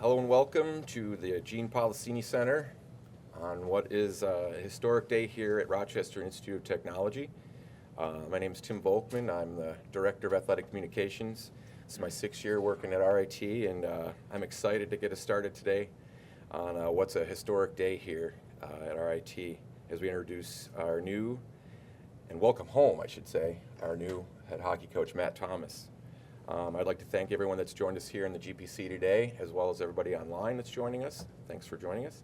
Hello and welcome to the Gene Policini Center on what is a historic day here at Rochester Institute of Technology. My name is Tim Volkman. I'm the Director of Athletic Communications. This is my 6th year working at RIT, and I'm excited to get us started today on what's a historic day here at RIT as we introduce our new, and welcome home, I should say, our new head hockey coach, Matt Thomas. I'd like to thank everyone that's joined us here in the GPC today, as well as everybody online that's joining us. Thanks for joining us.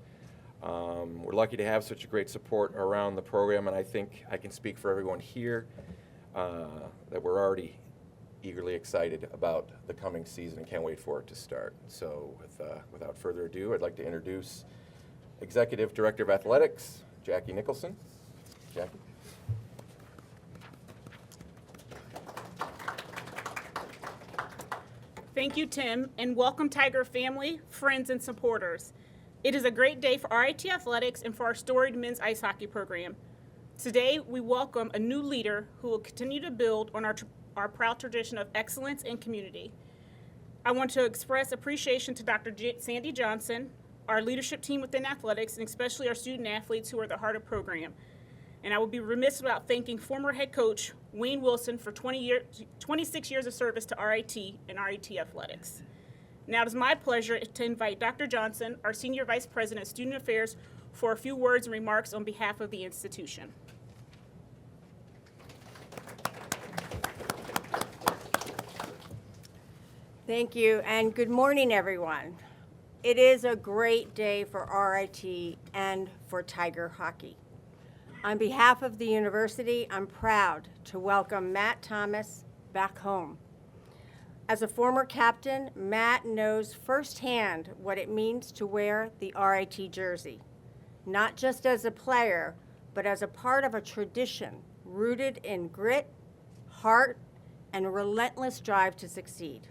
We're lucky to have such a great support around the program, and I think I can speak for everyone here that we're already eagerly excited about the coming season and can't wait for it to start. So without further ado, I'd like to introduce Executive Director of Athletics, Jackie Nicholson. Jackie. Thank you, Tim, and welcome Tiger family, friends, and supporters. It is a great day for RIT Athletics and for our storied men's ice hockey program. Today, we welcome a new leader who will continue to build on our proud tradition of excellence and community. I want to express appreciation to Dr. Sandy Johnson, our leadership team within athletics, and especially our student athletes who are the heart of the program. And I would be remiss without thanking former head coach Wayne Wilson for 26 years of service to RIT and RIT Athletics. Now it is my pleasure to invite Dr. Johnson, our Senior Vice President of Student Affairs, for a few words and remarks on behalf of the institution. Thank you, and good morning, everyone. It is a great day for RIT and for Tiger hockey. On behalf of the university, I'm proud to welcome Matt Thomas back home. As a former captain, Matt knows firsthand what it means to wear the RIT jersey, not just as a player, but as a part of a tradition rooted in grit, heart, and relentless drive to succeed.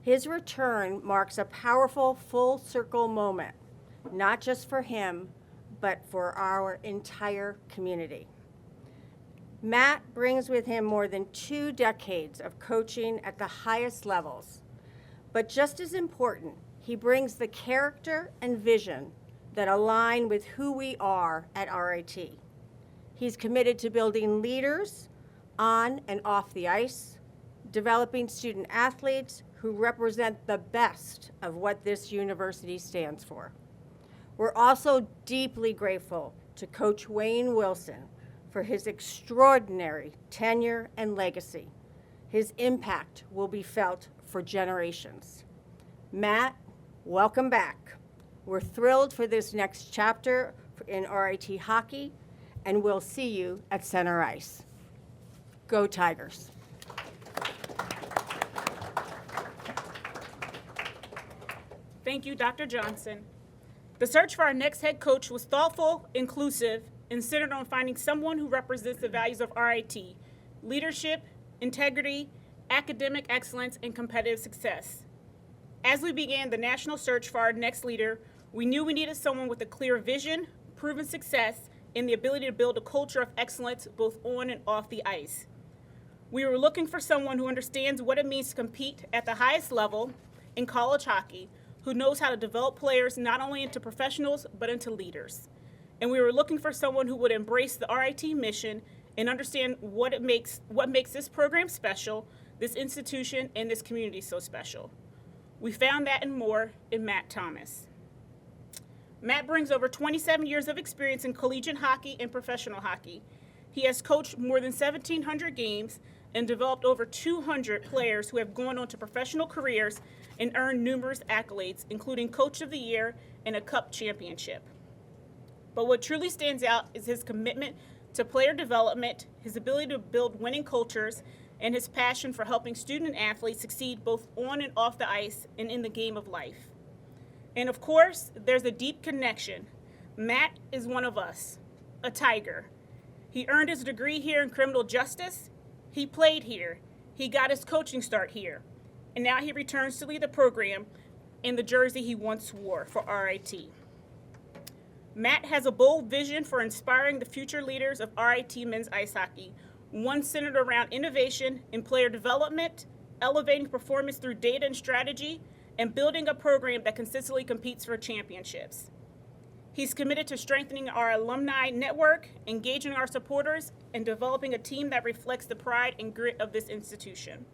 His return marks a powerful full-circle moment, not just for him, but for our entire community. Matt brings with him more than 2 decades of coaching at the highest levels. But just as important, he brings the character and vision that align with who we are at RIT. He's committed to building leaders on and off the ice, developing student athletes who represent the best of what this university stands for. We're also deeply grateful to Coach Wayne Wilson for his extraordinary tenure and legacy. His impact will be felt for generations. Matt, welcome back. We're thrilled for this next chapter in RIT hockey, and we'll see you at center ice. Go Tigers. Thank you, Dr. Johnson. The search for our next head coach was thoughtful, inclusive, and centered on finding someone who represents the values of RIT: leadership, integrity, academic excellence, and competitive success. As we began the national search for our next leader, we knew we needed someone with a clear vision, proven success, and the ability to build a culture of excellence both on and off the ice. We were looking for someone who understands what it means to compete at the highest level in college hockey, who knows how to develop players not only into professionals, but into leaders. And we were looking for someone who would embrace the RIT mission and understand what makes this program special, this institution, and this community so special. We found that and more in Matt Thomas. Matt brings over 27 years of experience in collegiate hockey and professional hockey. He has coached more than 1,700 games and developed over 200 players who have gone on to professional careers and earned numerous accolades, including Coach of the Year and a Cup championship. But what truly stands out is his commitment to player development, his ability to build winning cultures, and his passion for helping student athletes succeed both on and off the ice and in the game of life. And of course, there's a deep connection. Matt is one of us, a Tiger. He earned his degree here in criminal justice. He played here. He got his coaching start here. And now he returns to lead the program in the jersey he once wore for RIT. Matt has a bold vision for inspiring the future leaders of RIT men's ice hockey, one centered around innovation in player development, elevating performance through data and strategy, and building a program that consistently competes for championships. He's committed to strengthening our alumni network, engaging our supporters, and developing a team that reflects the pride and grit of this institution.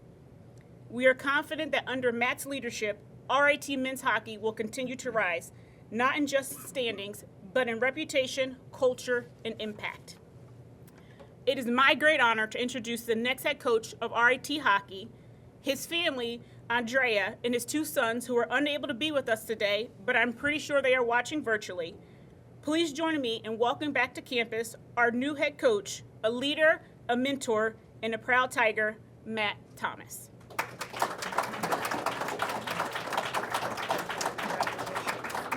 We are confident that under Matt's leadership, RIT men's hockey will continue to rise, not in just standings, but in reputation, culture, and impact. It is my great honor to introduce the next head coach of RIT hockey, his family, Andrea, and his two sons who are unable to be with us today, but I'm pretty sure they are watching virtually. Please join me in welcoming back to campus our new head coach, a leader, a mentor, and a proud Tiger, Matt Thomas.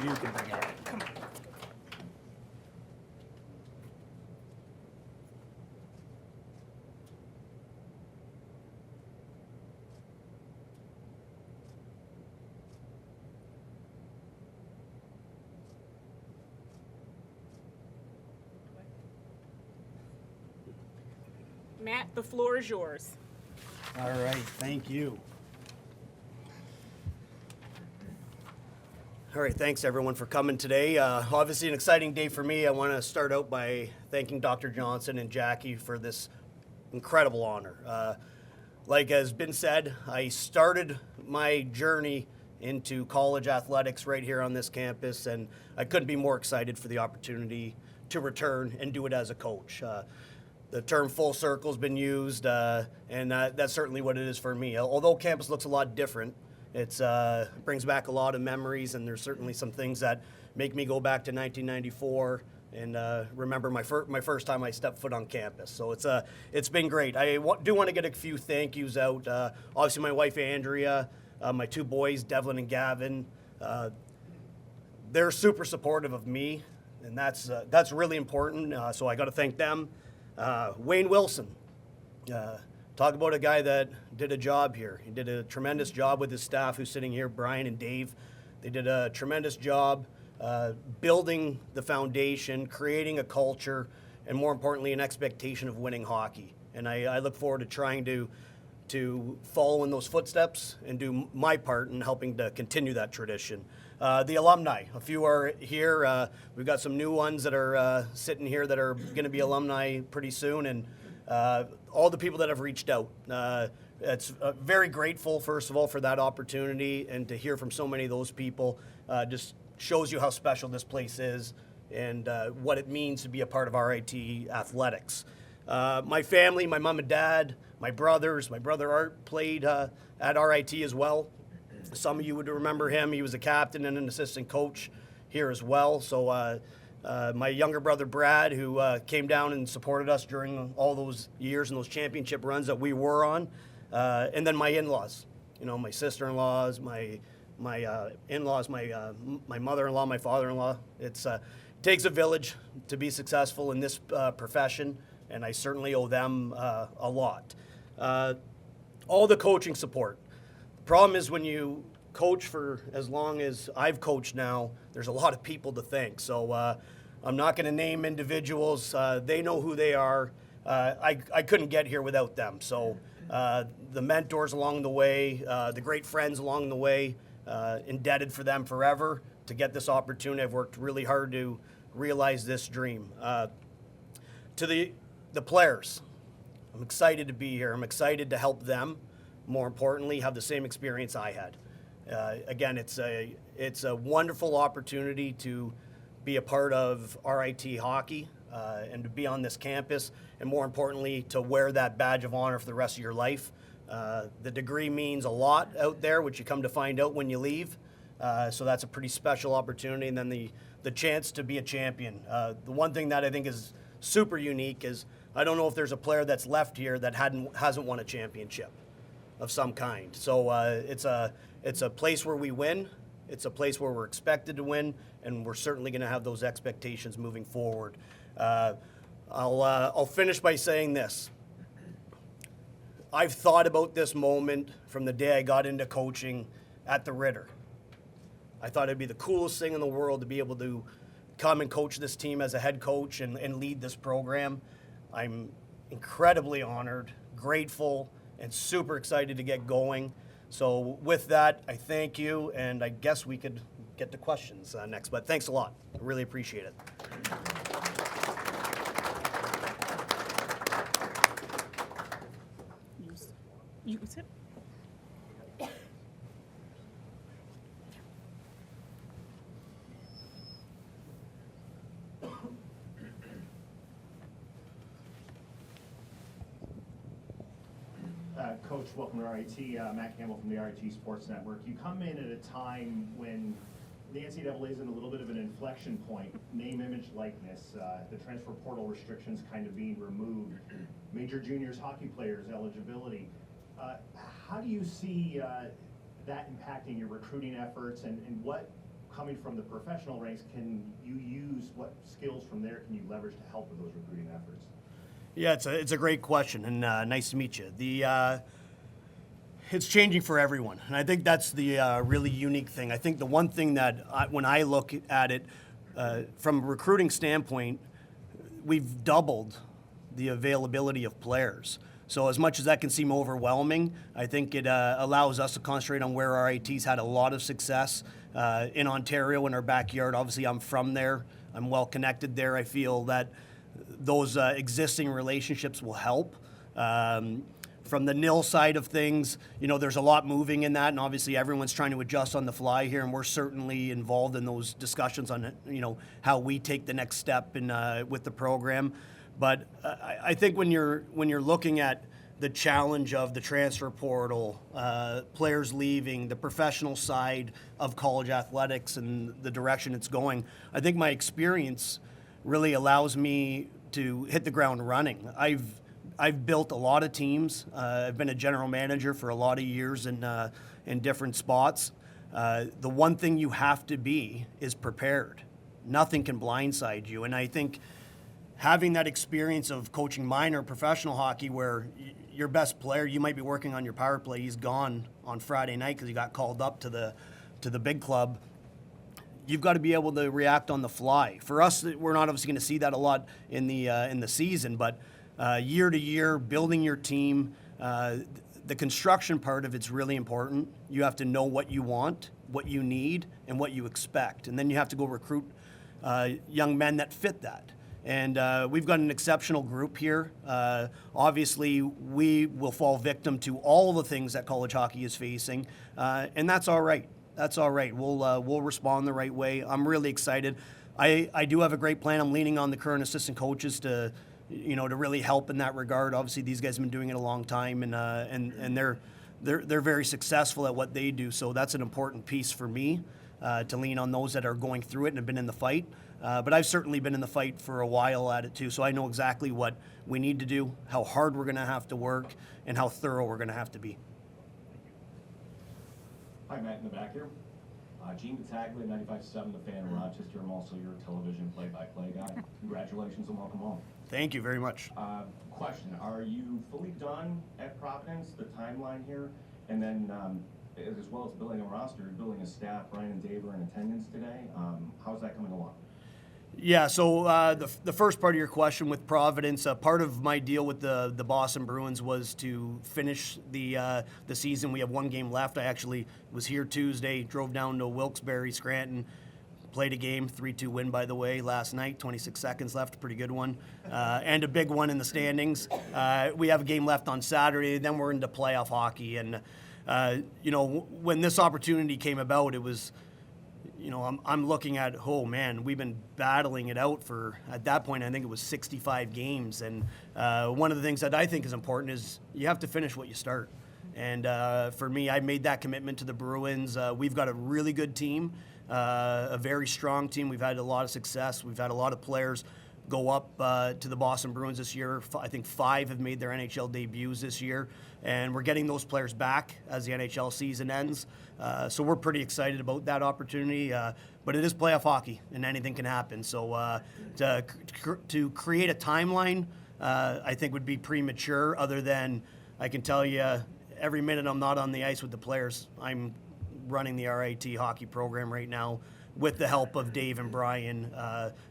You can bring it up. Come on. Matt, the floor is yours. All right, thank you. All right, thanks everyone for coming today. Obviously an exciting day for me. I want to start out by thanking Dr. Johnson and Jackie for this incredible honor. Like has been said, I started my journey into college athletics right here on this campus, and I couldn't be more excited for the opportunity to return and do it as a coach. The term full circle has been used, and that's certainly what it is for me. Although campus looks a lot different, it brings back a lot of memories, and there's certainly some things that make me go back to 1994 and remember my first time I stepped foot on campus. So it's been great. I do want to get a few thank yous out. Obviously, my wife Andrea, my two boys Devlin and Gavin. They're super supportive of me, and that's really important. So I got to thank them. Wayne Wilson. Talk about a guy that did a job here. He did a tremendous job with his staff who's sitting here, Brian and Dave. They did a tremendous job building the foundation, creating a culture, and more importantly, an expectation of winning hockey. And I look forward to trying to follow in those footsteps and do my part in helping to continue that tradition. The alumni, a few are here. We've got some new ones that are sitting here that are going to be alumni pretty soon, and all the people that have reached out. It's very grateful, first of all, for that opportunity, and to hear from so many of those people just shows you how special this place is and what it means to be a part of RIT athletics. My family, my mom and dad, my brothers, my brother Art played at RIT as well. Some of you would remember him. He was a captain and an assistant coach here as well. So my younger brother Brad, who came down and supported us during all those years and those championship runs that we were on. And then my in-laws, my sister-in-laws, my in-laws, my mother-in-law, my father-in-law. It takes a village to be successful in this profession, and I certainly owe them a lot. All the coaching support. The problem is when you coach for as long as I've coached now, there's a lot of people to thank. So I'm not going to name individuals. They know who they are. I couldn't get here without them. So the mentors along the way, the great friends along the way, indebted for them forever to get this opportunity. I've worked really hard to realize this dream. To the players, I'm excited to be here. I'm excited to help them. More importantly, have the same experience I had. Again, it's a wonderful opportunity to be a part of RIT hockey and to be on this campus, and more importantly, to wear that badge of honor for the rest of your life. The degree means a lot out there, which you come to find out when you leave. So that's a pretty special opportunity. And then the chance to be a champion. The one thing that I think is super unique is I don't know if there's a player that's left here that hasn't won a championship of some kind. So it's a place where we win. It's a place where we're expected to win, and we're certainly going to have those expectations moving forward. I'll finish by saying this. I've thought about this moment from the day I got into coaching at the Ritter. I thought it'd be the coolest thing in the world to be able to come and coach this team as a head coach and lead this program. I'm incredibly honored, grateful, and super excited to get going. So with that, I thank you, and I guess we could get to questions next. But thanks a lot. I really appreciate it. You can sit. Coach, welcome to RIT. Matt Campbell from the RIT Sports Network. You come in at a time when the NCAA is in a little bit of an inflection point. Name, image, likeness, the transfer portal restrictions kind of being removed, major juniors hockey players eligibility. How do you see that impacting your recruiting efforts, and what, coming from the professional ranks, can you use, what skills from there can you leverage to help with those recruiting efforts? Yeah, it's a great question, and nice to meet you. It's changing for everyone, and I think that's the really unique thing. I think the one thing that when I look at it from a recruiting standpoint, we've doubled the availability of players. So as much as that can seem overwhelming, I think it allows us to concentrate on where our IT's had a lot of success in Ontario, in our backyard. Obviously, I'm from there. I'm well connected there. I feel that those existing relationships will help. From the nil side of things, there's a lot moving in that, and obviously everyone's trying to adjust on the fly here, and we're certainly involved in those discussions on, how we take the next step in with the program. But I think when you're looking at the challenge of the transfer portal, players leaving, the professional side of college athletics and the direction it's going, I think my experience really allows me to hit the ground running. I've built a lot of teams. I've been a general manager for a lot of years in different spots. The one thing you have to be is prepared. Nothing can blindside you. And I think having that experience of coaching minor professional hockey where your best player, you might be working on your power play, he's gone on Friday night because he got called up to the big club. You've got to be able to react on the fly. For us, we're not obviously going to see that a lot in the season, but year to year, building your team, the construction part of it's really important. You have to know what you want, what you need, and what you expect. And then you have to go recruit young men that fit that. And we've got an exceptional group here. Obviously, we will fall victim to all the things that college hockey is facing, and that's all right. That's all right. We'll respond the right way. I'm really excited. I do have a great plan. I'm leaning on the current assistant coaches to really help in that regard. Obviously, these guys have been doing it a long time, and they're very successful at what they do. So that's an important piece for me to lean on those that are going through it and have been in the fight. But I've certainly been in the fight for a while at it too. So I know exactly what we need to do, how hard we're going to have to work, and how thorough we're going to have to be. Hi, Matt in the back here. Gene Battaglia, 95.7, the fan of Rochester. I'm also your television play-by-play guy. Congratulations and welcome home. Thank you very much. Question, are you fully done at Providence, the timeline here? And then, as well as building a roster, building a staff, Ryan and Dave are in attendance today. How's that coming along? Yeah, so the first part of your question with Providence, part of my deal with the Boston Bruins was to finish the season. We have one game left. I actually was here Tuesday, drove down to Wilkes-Barre, Scranton, played a game, 3-2 win, by the way, last night, 26 seconds left, pretty good one, and a big one in the standings. We have a game left on Saturday, then we're into playoff hockey. And, when this opportunity came about, it was, I'm looking at, oh man, we've been battling it out for, at that point, I think it was 65 games. And one of the things that I think is important is you have to finish what you start. And for me, I made that commitment to the Bruins. We've got a really good team, a very strong team. We've had a lot of success. We've had a lot of players go up to the Boston Bruins this year. I think 5 have made their NHL debuts this year. And we're getting those players back as the NHL season ends. So we're pretty excited about that opportunity. But it is playoff hockey, and anything can happen. So to create a timeline, I think would be premature, other than I can tell you every minute I'm not on the ice with the players, I'm running the RIT hockey program right now with the help of Dave and Brian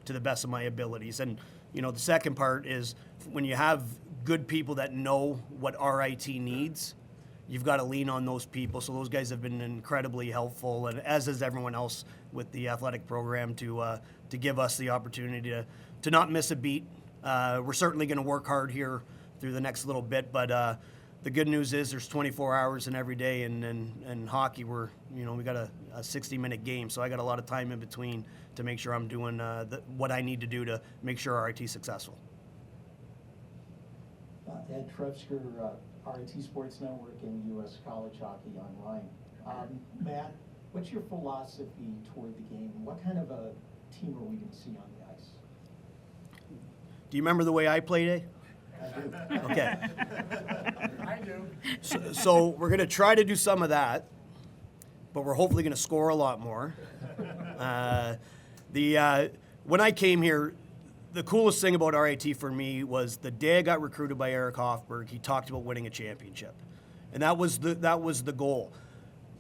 to the best of my abilities. And, the second part is when you have good people that know what RIT needs, you've got to lean on those people. So those guys have been incredibly helpful, and as is everyone else with the athletic program to give us the opportunity to not miss a beat. We're certainly going to work hard here through the next little bit, but the good news is there's 24 hours in every day, and hockey we got a 60-minute game, so I got a lot of time in between to make sure I'm doing what I need to do to make sure RIT's successful. Ed Trefsker, RIT Sports Network and U.S. College Hockey Online. Matt, what's your philosophy toward the game? What kind of a team are we going to see on the ice? Do you remember the way I played, eh? I do. Okay. I do. So we're going to try to do some of that, but we're hopefully going to score a lot more. When I came here, the coolest thing about RIT for me was the day I got recruited by Eric Hofberg. He talked about winning a championship, and that was the goal.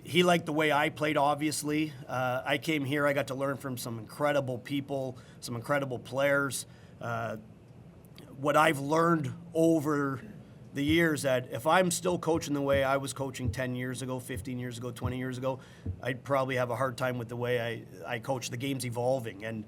He liked the way I played, obviously. I came here, I got to learn from some incredible people, some incredible players. What I've learned over the years, that if I'm still coaching the way I was coaching 10 years ago, 15 years ago, 20 years ago, I'd probably have a hard time with the way I coach. The game's evolving, and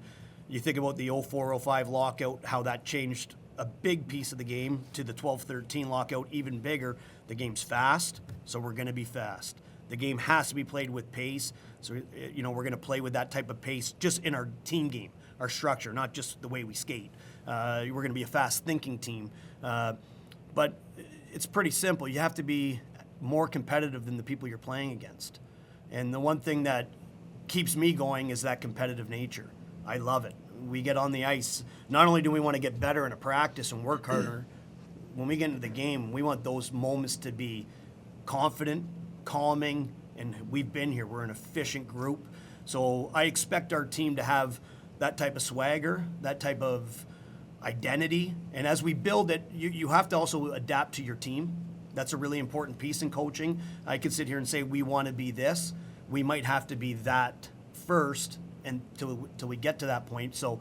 you think about the 04-05 lockout, how that changed a big piece of the game, to the 12-13 lockout, even bigger. The game's fast, so we're going to be fast. The game has to be played with pace, so we're going to play with that type of pace just in our team game, our structure, not just the way we skate. We're going to be a fast-thinking team. But it's pretty simple. You have to be more competitive than the people you're playing against. And the one thing that keeps me going is that competitive nature. I love it. We get on the ice. Not only do we want to get better in a practice and work harder, when we get into the game, we want those moments to be confident, calming, and we've been here. We're an efficient group. So I expect our team to have that type of swagger, that type of identity. And as we build it, you have to also adapt to your team. That's a really important piece in coaching. I could sit here and say we want to be this. We might have to be that first until we get to that point. So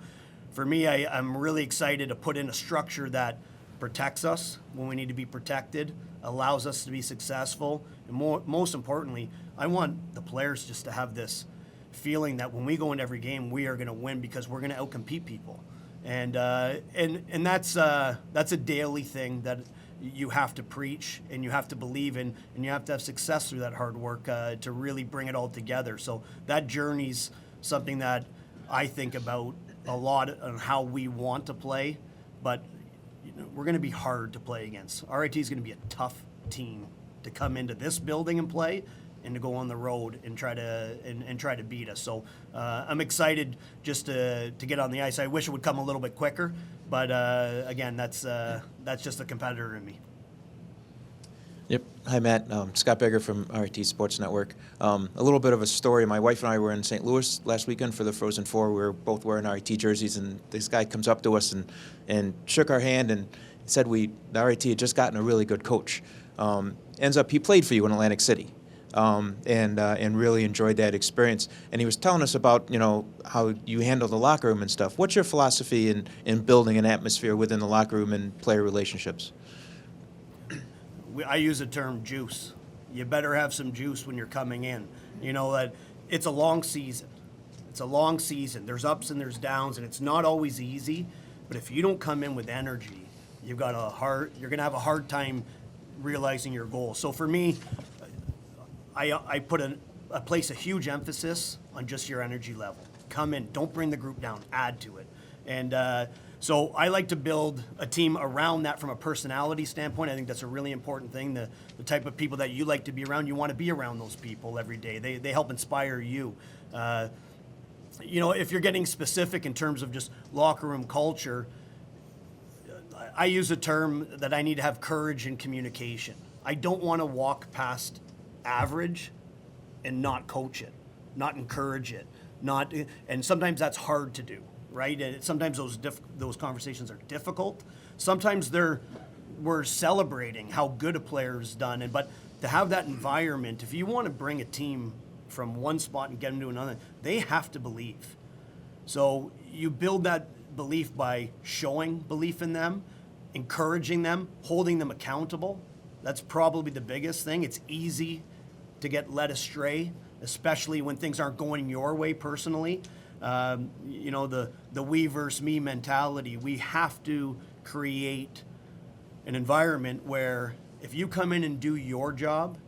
for me, I'm really excited to put in a structure that protects us when we need to be protected, allows us to be successful, and most importantly, I want the players just to have this feeling that when we go into every game, we are going to win because we're going to outcompete people. And that's a daily thing that you have to preach and you have to believe in, and you have to have success through that hard work to really bring it all together. So that journey's something that I think about a lot on how we want to play, but we're going to be hard to play against. RIT is going to be a tough team to come into this building and play, and to go on the road and try to beat us. So I'm excited just to get on the ice. I wish it would come a little bit quicker, but again, that's just a competitor in me. Yep. Hi, Matt. Scott Beggar from RIT Sports Network. A little bit of a story. My wife and I were in St. Louis last weekend for the Frozen Four. We were both wearing RIT jerseys, and this guy comes up to us and shook our hand and said the RIT had just gotten a really good coach. Ends up he played for you in Atlantic City. And really enjoyed that experience. And he was telling us about, how you handle the locker room and stuff. What's your philosophy in building an atmosphere within the locker room and player relationships? I use the term juice. You better have some juice when you're coming in. That it's a long season. It's a long season. There's ups and there's downs, and it's not always easy. But if you don't come in with energy, you're going to have a hard time realizing your goal. So for me, I place a huge emphasis on just your energy level. Come in, don't bring the group down, add to it. And so I like to build a team around that from a personality standpoint. I think that's a really important thing. The type of people that you like to be around, you want to be around those people every day. They help inspire you. If you're getting specific in terms of just locker room culture, I use a term that I need to have courage and communication. I don't want to walk past average and not coach it, not encourage it, and sometimes that's hard to do, right? And sometimes those conversations are difficult. Sometimes we're celebrating how good a player has done, but to have that environment, if you want to bring a team from one spot and get them to another, they have to believe. So you build that belief by showing belief in them, encouraging them, holding them accountable, That's probably the biggest thing. It's easy to get led astray, especially when things aren't going your way personally. You know, the we versus me mentality. We have to create an environment where if you come in and do your job,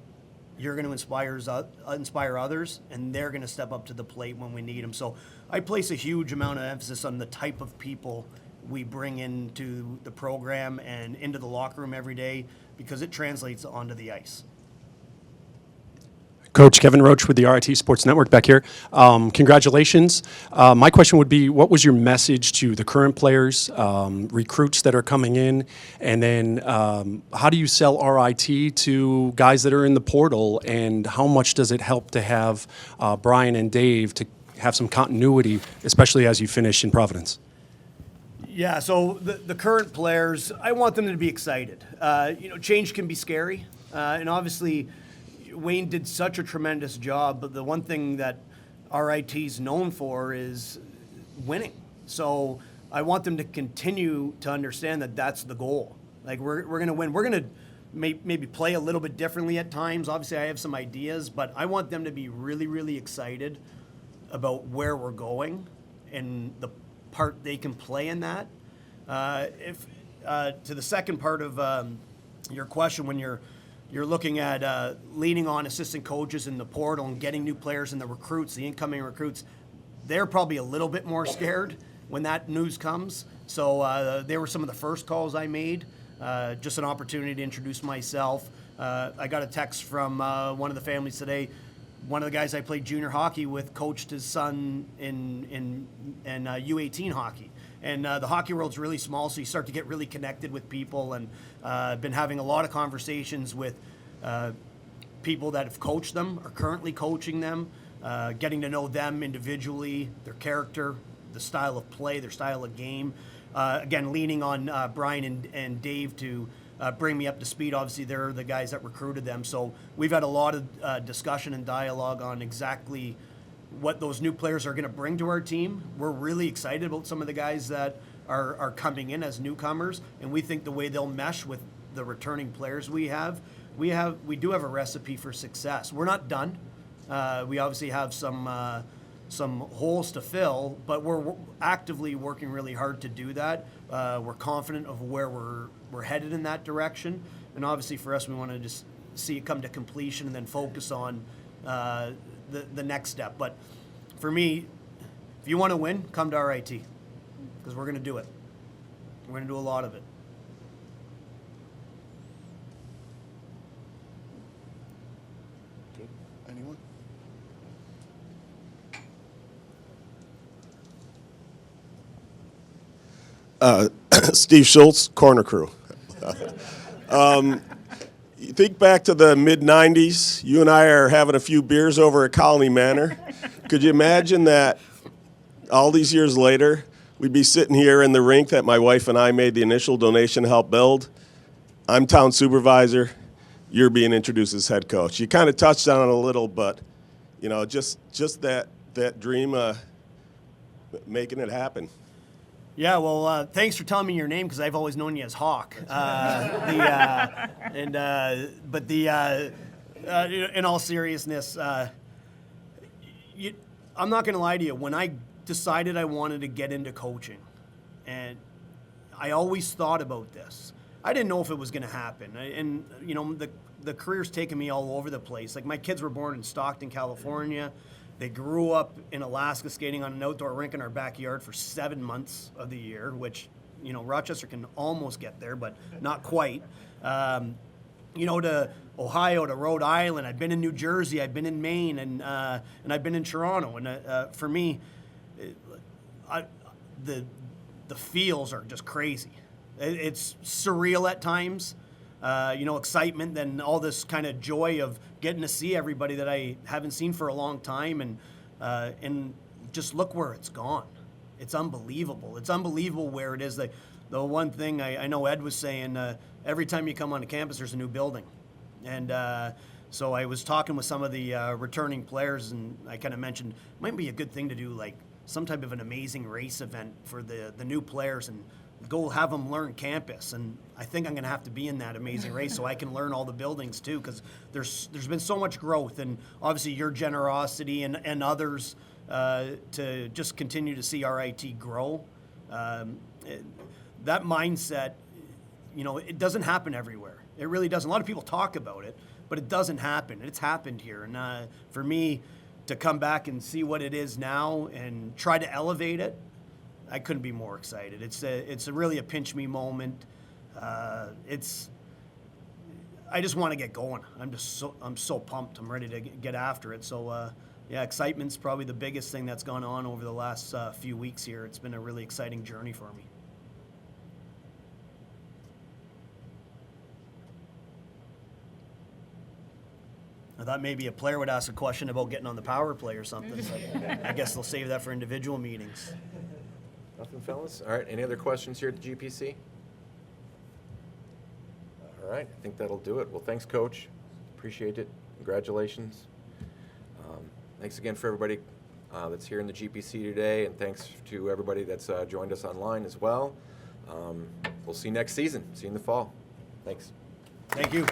you're going to inspire others, and they're going to step up to the plate when we need them. So I place a huge amount of emphasis on the type of people we bring into the program and into the locker room every day, because it translates onto the ice. Coach Kevin Roach with the RIT Sports Network back here. Congratulations. My question would be, what was your message to the current players, recruits that are coming in, and then how do you sell RIT to guys that are in the portal, and how much does it help to have Brian and Dave to have some continuity, especially as you finish in Providence? Yeah, so the current players, I want them to be excited. You know, change can be scary, and obviously Wayne did such a tremendous job, but the one thing that RIT's known for is winning. So I want them to continue to understand that that's the goal. Like, we're going to win. We're going to maybe play a little bit differently at times. Obviously, I have some ideas, but I want them to be really, really excited about where we're going and the part they can play in that. To the second part of your question, when you're looking at leaning on assistant coaches in the portal and getting new players and the recruits, the incoming recruits, they're probably a little bit more scared when that news comes. So they were some of the first calls I made, just an opportunity to introduce myself. I got a text from one of the families today. One of the guys I played junior hockey with coached his son in U18 hockey. And the hockey world's really small, so you start to get really connected with people. And I've been having a lot of conversations with people that have coached them, or currently coaching them, getting to know them individually, their character, the style of play, their style of game. Again, leaning on Brian and Dave to bring me up to speed. Obviously, they're the guys that recruited them. So we've had a lot of discussion and dialogue on exactly what those new players are going to bring to our team. We're really excited about some of the guys that are coming in as newcomers, and we think the way they'll mesh with the returning players we do have a recipe for success. We're not done. We obviously have some holes to fill, but we're actively working really hard to do that. We're confident of where we're headed in that direction, and obviously for us, we want to just see it come to completion and then focus on the next step. But for me, if you want to win, come to RIT, because we're going to do it. We're going to do a lot of it. Anyone? Steve Schultz, Corner Crew. You think back to the mid-'90s, you and I are having a few beers over at Colony Manor. Could you imagine that all these years later, we'd be sitting here in the rink that my wife and I made the initial donation to help build? I'm town supervisor. You're being introduced as head coach. You kind of touched on it a little, but you know, just that dream of making it happen. Yeah, well, thanks for telling me your name, because I've always known you as Hawk. In all seriousness, I'm not going to lie to you. When I decided I wanted to get into coaching, and I always thought about this, I didn't know if it was going to happen. And you know, the career's taken me all over the place. Like, my kids were born in Stockton, California. They grew up in Alaska, skating on an outdoor rink in our backyard for 7 months of the year, which, you know, Rochester can almost get there, but not quite. You know, to Ohio, to Rhode Island. I've been in New Jersey. I've been in Maine, and I've been in Toronto. And for me, the feels are just crazy. It's surreal at times. You know, excitement, then all this kind of joy of getting to see everybody that I haven't seen for a long time, and just look where it's gone. It's unbelievable. It's unbelievable where it is. The one thing I know Ed was saying, every time you come onto campus, there's a new building. And so I was talking with some of the returning players, and I kind of mentioned it might be a good thing to do, like some type of an amazing race event for the new players, and go have them learn campus. And I think I'm going to have to be in that amazing race so I can learn all the buildings too, because there's been so much growth, and obviously your generosity and others to just continue to see RIT grow. That mindset, you know, it doesn't happen everywhere. It really doesn't. A lot of people talk about it, but it doesn't happen. It's happened here. And for me to come back and see what it is now and try to elevate it, I couldn't be more excited. It's really a pinch me moment. I just want to get going. I'm so pumped. I'm ready to get after it. So yeah, excitement's probably the biggest thing that's gone on over the last few weeks here. It's been a really exciting journey for me. I thought maybe a player would ask a question about getting on the power play or something, but I guess they'll save that for individual meetings. Nothing, fellas? All right, any other questions here at the GPC? All right, I think that'll do it. Well, thanks, Coach. Appreciate it. Congratulations. Thanks again for everybody that's here in the GPC today, and thanks to everybody that's joined us online as well. We'll see you next season. See you in the fall. Thanks. Thank you.